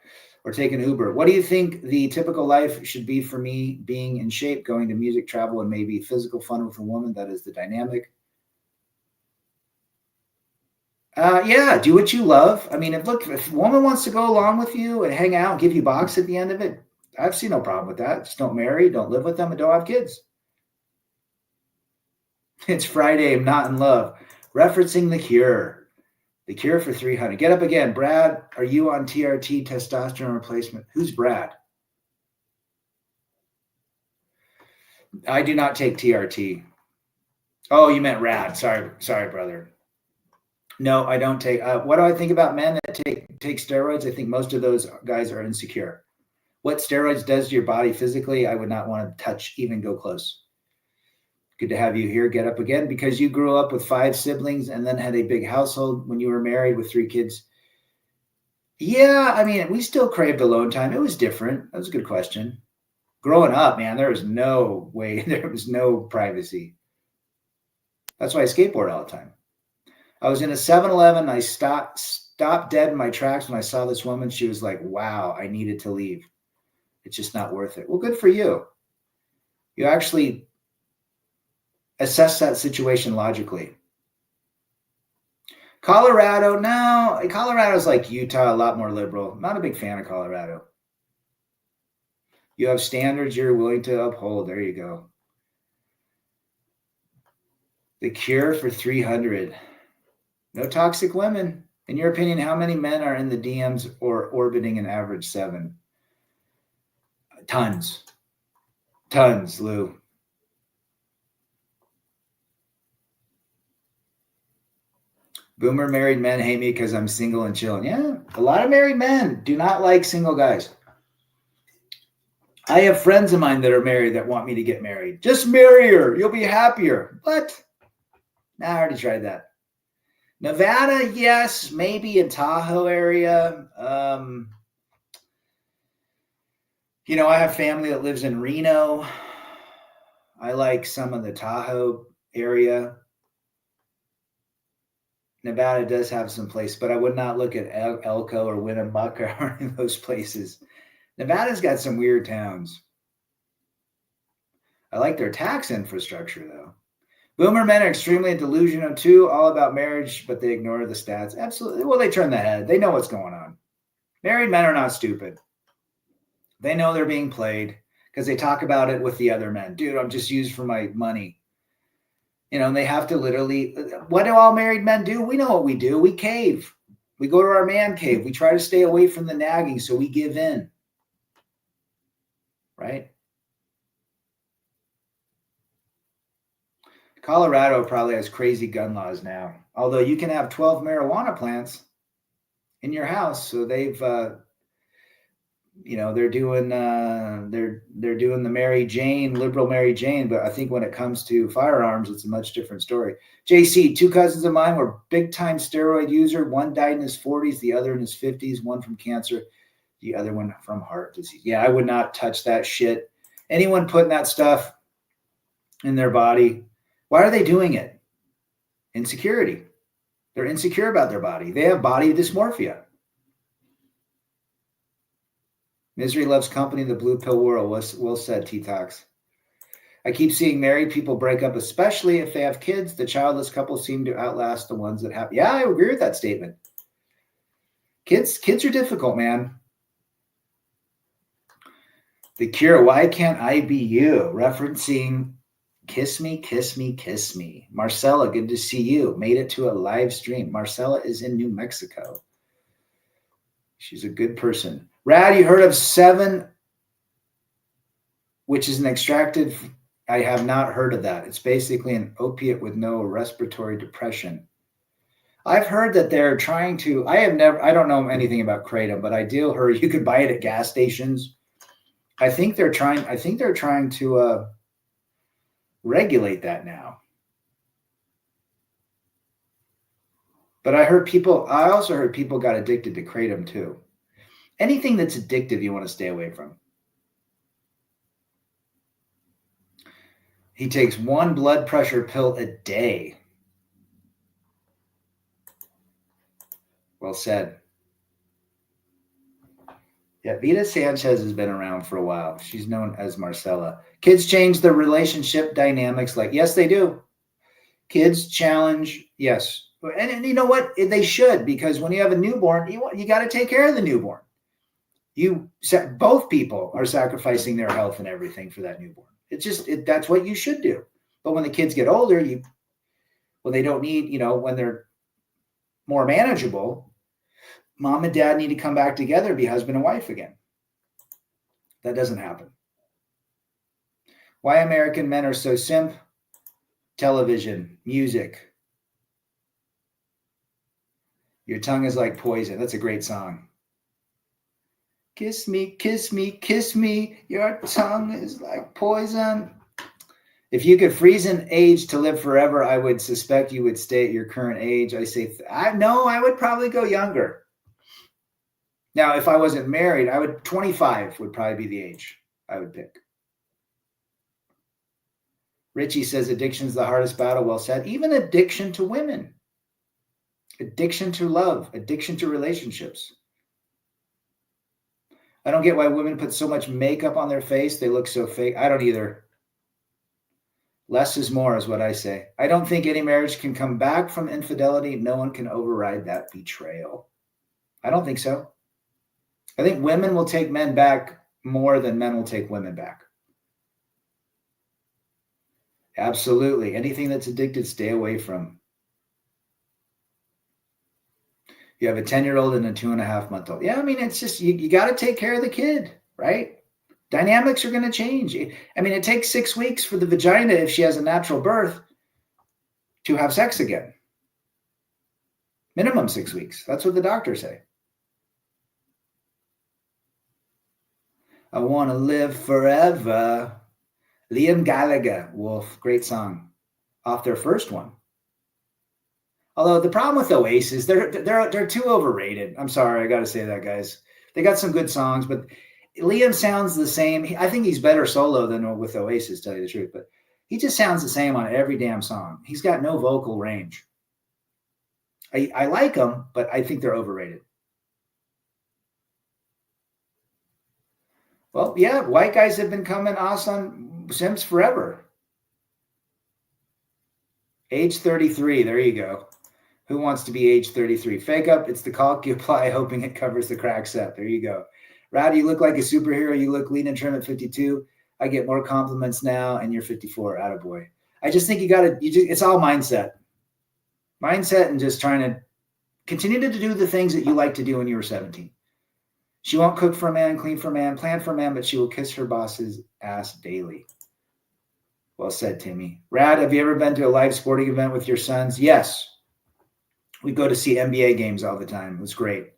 or take an Uber. What do you think the typical life should be for me? Being in shape, going to music, travel, and maybe physical fun with a woman. That is the dynamic. Yeah, do what you love. I mean, if a woman wants to go along with you and hang out and give you box at the end of it, I've seen no problem with that. Just don't marry, don't live with them, and don't have kids. It's Friday. I'm not in love. Referencing The Cure. The Cure for 300. Get up again. Brad, are you on TRT, testosterone replacement? Who's Brad? I do not take TRT. Oh, you meant rad. Sorry, brother. No, I don't take. What do I think about men that take steroids? I think most of those guys are insecure. What steroids does to your body physically, I would not want to touch, even go close. Good to have you here. Get up again, because you grew up with 5 siblings and then had a big household when you were married with 3 kids. Yeah, I mean, we still craved alone time. It was different. That was a good question. Growing up, man, there was no way. There was no privacy. That's why I skateboard all the time. I was in a 7-Eleven. I stopped dead in my tracks when I saw this woman. She was like, wow, I needed to leave. It's just not worth it. Well, good for you. You actually assess that situation logically. Colorado, no. Colorado's like Utah, a lot more liberal. I'm not a big fan of Colorado. You have standards you're willing to uphold. There you go. The Cure for 300. No toxic women. In your opinion, how many men are in the DMs or orbiting an average 7? Tons. Tons, Lou. Boomer married men hate me because I'm single and chilling. Yeah, a lot of married men do not like single guys. I have friends of mine that are married that want me to get married. Just marry her. You'll be happier. What? Nah, I already tried that. Nevada, yes, maybe in Tahoe area. I have family that lives in Reno. I like some of the Tahoe area. Nevada does have some place, but I would not look at Elko or Winnemucca or any of those places. Nevada's got some weird towns. I like their tax infrastructure, though. Boomer men are extremely delusional, too, all about marriage, but they ignore the stats. Absolutely. Well, they turn the head. They know what's going on. Married men are not stupid. They know they're being played because they talk about it with the other men. Dude, I'm just used for my money. And they have to literally, what do all married men do? We know what we do. We cave. We go to our man cave. We try to stay away from the nagging, so we give in. Right? Colorado probably has crazy gun laws now. Although you can have 12 marijuana plants in your house. So they've, they're doing the Mary Jane, liberal Mary Jane. But I think when it comes to firearms, it's a much different story. JC, 2 cousins of mine were big time steroid user. One died in his 40s, the other in his 50s, one from cancer, the other one from heart disease. Yeah, I would not touch that shit. Anyone putting that stuff in their body, why are they doing it? Insecurity. They're insecure about their body. They have body dysmorphia. Misery loves company, the blue pill world. Well said, T-Tox. I keep seeing married people break up, especially if they have kids. The childless couples seem to outlast the ones that have. Yeah, I agree with that statement. Kids are difficult, man. The Cure, why can't I be you? Referencing Kiss Me, Kiss Me, Kiss Me. Marcella, good to see you. Made it to a live stream. Marcella is in New Mexico. She's a good person. Rad, you heard of 7, which is an extracted. I have not heard of that. It's basically an opiate with no respiratory depression. I've heard that they're trying to, I don't know anything about Kratom, but I do heard you could buy it at gas stations. I think they're trying to regulate that now. But I also heard people got addicted to Kratom too. Anything that's addictive, you want to stay away from. He takes 1 blood pressure pill a day. Well said. Yeah, Vita Sanchez has been around for a while. She's known as Marcella. Kids change their relationship dynamics. Yes, they do. Kids challenge, yes. And you know what? They should, because when you have a newborn, you got to take care of the newborn. Both people are sacrificing their health and everything for that newborn. That's what you should do. But when the kids get older, they don't need, when they're more manageable, mom and dad need to come back together, be husband and wife again. That doesn't happen. Why American men are so simp? Television, music. Your tongue is like poison. That's a great song. Kiss me, kiss me, kiss me. Your tongue is like poison. If you could freeze an age to live forever, I would suspect you would stay at your current age. I say, I would probably go younger. Now, if I wasn't married, 25 would probably be the age I would pick. Richie says addiction's the hardest battle. Well said. Even addiction to women, addiction to love, addiction to relationships. I don't get why women put so much makeup on their face. They look so fake. I don't either. Less is more is what I say. I don't think any marriage can come back from infidelity. No one can override that betrayal. I don't think so. I think women will take men back more than men will take women back. Absolutely. Anything that's addicted, stay away from. You have a 10-year-old and a 2.5-month-old. Yeah, I mean, it's just, you got to take care of the kid, right? Dynamics are going to change. I mean, it takes 6 weeks for the vagina, if she has a natural birth, to have sex again. Minimum 6 weeks. That's what the doctors say. I want to live forever. Liam Gallagher, Wolf, great song. Off their first one. Although the problem with Oasis, they're too overrated. I'm sorry, I got to say that, guys. They got some good songs, but Liam sounds the same. I think he's better solo than with Oasis, to tell you the truth. But he just sounds the same on every damn song. He's got no vocal range. I like them, but I think they're overrated. Well, yeah, white guys have been coming us on simps forever. Age 33, there you go. Who wants to be age 33? Fake up, it's the caulk you apply, hoping it covers the crack set. There you go. Rowdy, you look like a superhero. You look lean and trim at 52. I get more compliments now, and you're 54. Attaboy. I just think it's all mindset. Mindset and just trying to continue to do the things that you like to do when you were 17. She won't cook for a man, clean for a man, plan for a man, but she will kiss her boss's ass daily. Well said, Timmy. Rad, have you ever been to a live sporting event with your sons? Yes. We go to see NBA games all the time. It was great.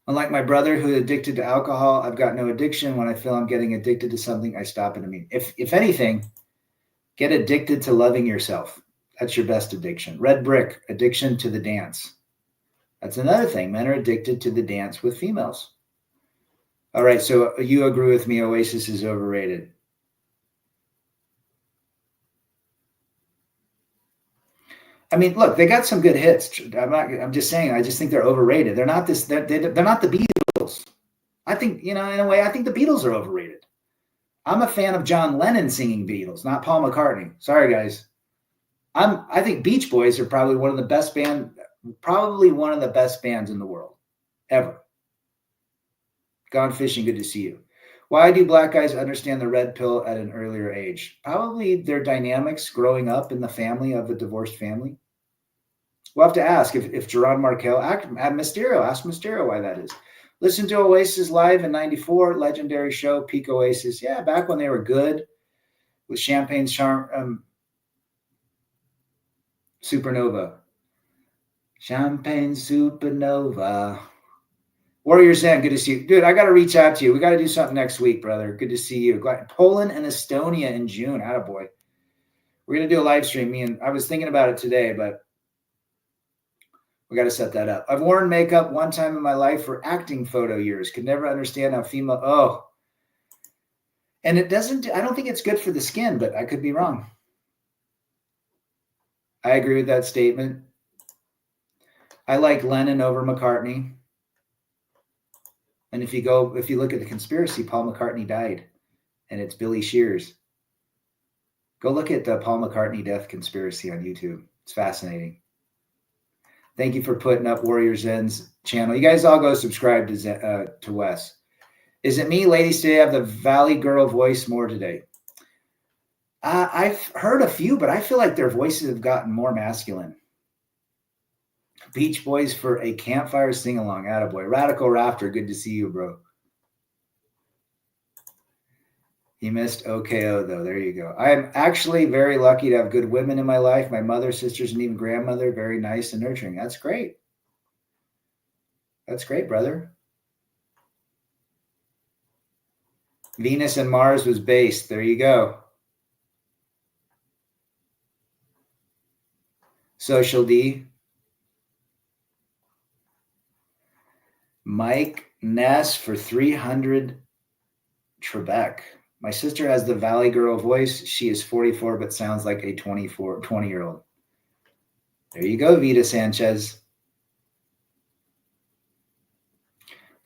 Unlike my brother who is addicted to alcohol, I've got no addiction. When I feel I'm getting addicted to something, I stop it immediately. If anything, get addicted to loving yourself. That's your best addiction. Red Brick, addiction to the dance. That's another thing. Men are addicted to the dance with females. All right, so you agree with me, Oasis is overrated. I mean, look, they got some good hits. I'm just saying, I just think they're overrated. They're not they're not the Beatles. I think, in a way, I think the Beatles are overrated. I'm a fan of John Lennon singing Beatles, not Paul McCartney. Sorry, guys. I think Beach Boys are probably one of the best bands in the world, ever. Gone fishing, good to see you. Why do black guys understand the red pill at an earlier age? Probably their dynamics growing up in the family of a divorced family. We'll have to ask if Gerard Markell, ask Mysterio why that is. Listen to Oasis live in 94, legendary show, peak Oasis. Yeah, back when they were good with Champagne's Charm, Supernova. Champagne Supernova. Warrior Zen, good to see you. Dude, I got to reach out to you. We got to do something next week, brother. Good to see you. Poland and Estonia in June. Attaboy. We're going to do a live stream. I was thinking about it today, but we got to set that up. I've worn makeup one time in my life for acting photo years. Could never understand how female. Oh. And it doesn't, I don't think it's good for the skin, but I could be wrong. I agree with that statement. I like Lennon over McCartney. And if you look at the conspiracy, Paul McCartney died, and it's Billy Shears. Go look at the Paul McCartney death conspiracy on YouTube. It's fascinating. Thank you for putting up Warrior Zen's channel. You guys all go subscribe to Wes. Is it me, ladies? Today I have the Valley Girl voice more today. I've heard a few, but I feel like their voices have gotten more masculine. Beach Boys for a campfire sing-along. Attaboy. Radical Raptor, good to see you, bro. You missed OKO, though. There you go. I'm actually very lucky to have good women in my life. My mother, sisters, and even grandmother, very nice and nurturing. That's great. That's great, brother. Venus and Mars was based. There you go. Social D. Mike Ness for 300 Trebek. My sister has the Valley Girl voice. She is 44, but sounds like a 20-year-old. There you go, Vita Sanchez.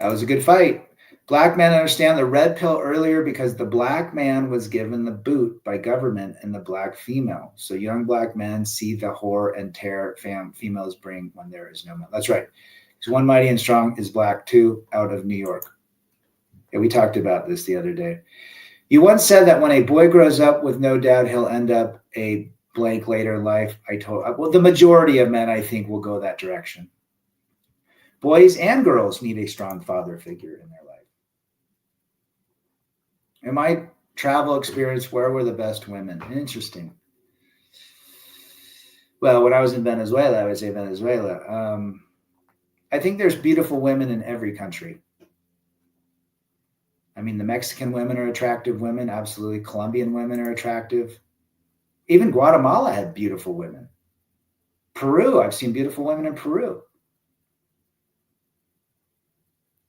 That was a good fight. Black men understand the red pill earlier because the black man was given the boot by government and the black female. So young black men see the horror and terror females bring when there is no man. That's right. Because One Mighty and Strong is black too, out of New York. Yeah, we talked about this the other day. You once said that when a boy grows up with no doubt he'll end up a blank later in life. Well, the majority of men, I think, will go that direction. Boys and girls need a strong father figure in their life. In my travel experience, where were the best women? Interesting. Well, when I was in Venezuela, I would say Venezuela. I think there's beautiful women in every country. I mean, the Mexican women are attractive women. Absolutely. Colombian women are attractive. Even Guatemala had beautiful women. Peru, I've seen beautiful women in Peru.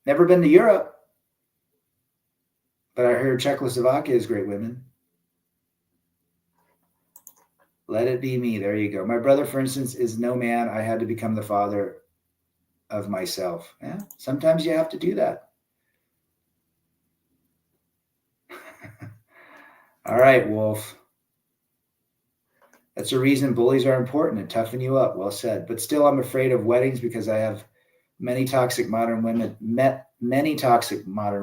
Never been to Europe, but I heard Czechoslovakia has great women. Let it be me. There you go. My brother, for instance, is no man. I had to become the father of myself. Yeah, sometimes you have to do that. All right, Wolf. That's a reason bullies are important and toughen you up. Well said. But still, I'm afraid of weddings because I have met many toxic modern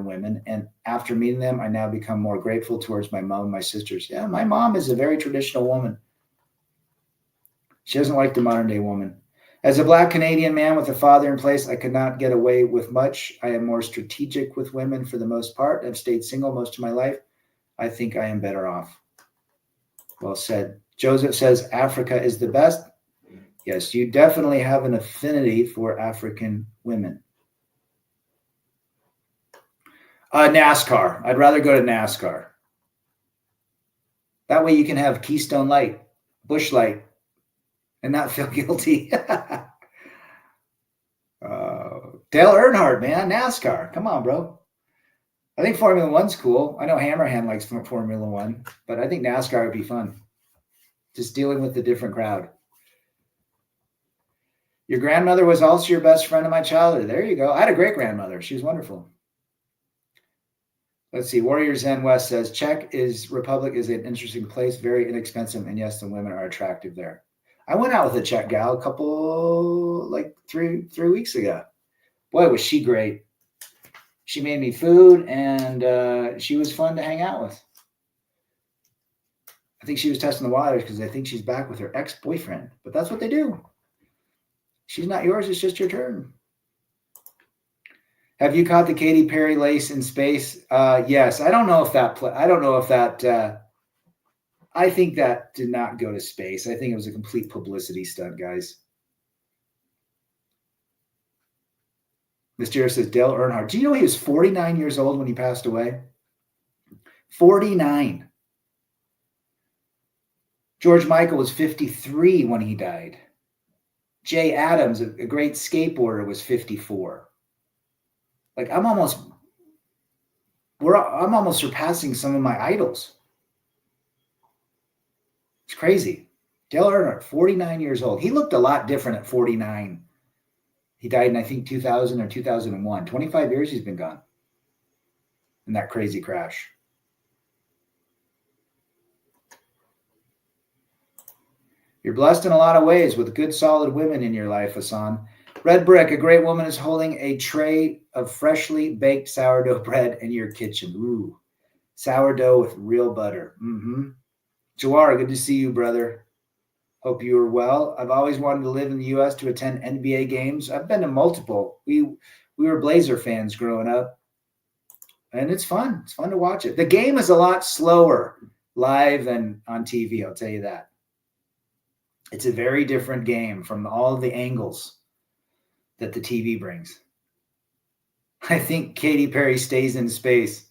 women. And after meeting them, I now become more grateful towards my mom and my sisters. Yeah, my mom is a very traditional woman. She doesn't like the modern day woman. As a Black Canadian man with a father in place, I could not get away with much. I am more strategic with women for the most part. I've stayed single most of my life. I think I am better off. Well said. Joseph says Africa is the best. Yes, you definitely have an affinity for African women. NASCAR. I'd rather go to NASCAR. That way you can have Keystone Light, Busch Light, and not feel guilty. Dale Earnhardt, man, NASCAR. Come on, bro. I think Formula One's cool. I know Hammerhand likes Formula One, but I think NASCAR would be fun. Just dealing with the different crowd. Your grandmother was also your best friend in my childhood. There you go. I had a great grandmother. She was wonderful. Let's see. Warrior Zen West says Czech Republic is an interesting place, very inexpensive, and yes, the women are attractive there. I went out with a Czech gal a couple, like three weeks ago. Boy, was she great. She made me food, and she was fun to hang out with. I think she was testing the waters because I think she's back with her ex-boyfriend. But that's what they do. She's not yours. It's just your turn. Have you caught the Katy Perry lace in space? Yes. I don't know if that. I think that did not go to space. I think it was a complete publicity stunt, guys. Mysterious says Dale Earnhardt. Do you know he was 49 years old when he passed away? 49. George Michael was 53 when he died. Jay Adams, a great skateboarder, was 54. Like I'm almost surpassing some of my idols. It's crazy. Dale Earnhardt, 49 years old. He looked a lot different at 49. He died in, I think, 2000 or 2001. 25 years he's been gone in that crazy crash. You're blessed in a lot of ways with good, solid women in your life, Hassan. Red Brick, a great woman is holding a tray of freshly baked sourdough bread in your kitchen. Ooh, sourdough with real butter. Jawar, good to see you, brother. Hope you are well. I've always wanted to live in the U.S. to attend NBA games. I've been to multiple. We were Blazer fans growing up, and it's fun. It's fun to watch it. The game is a lot slower live than on TV, I'll tell you that. It's a very different game from all of the angles that the TV brings. I think Katy Perry stays in space.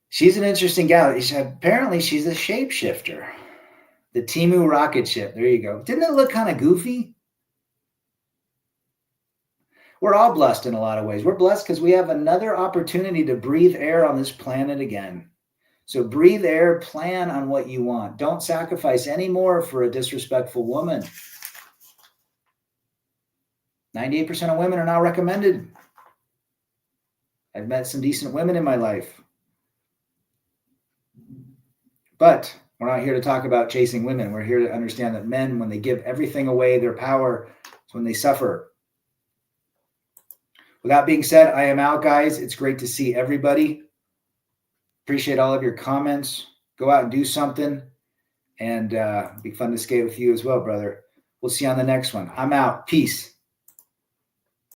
She's an interesting gal. Apparently, she's a shapeshifter. The Timu rocket ship. There you go. Didn't it look kind of goofy? We're all blessed in a lot of ways. We're blessed because we have another opportunity to breathe air on this planet again. So breathe air, plan on what you want. Don't sacrifice any more for a disrespectful woman. 98% of women are now recommended. I've met some decent women in my life. But we're not here to talk about chasing women. We're here to understand that men, when they give everything away, their power, is when they suffer. With that being said, I am out, guys. It's great to see everybody. Appreciate all of your comments. Go out and do something. And be fun to skate with you as well, brother. We'll see you on the next one. I'm out. Peace.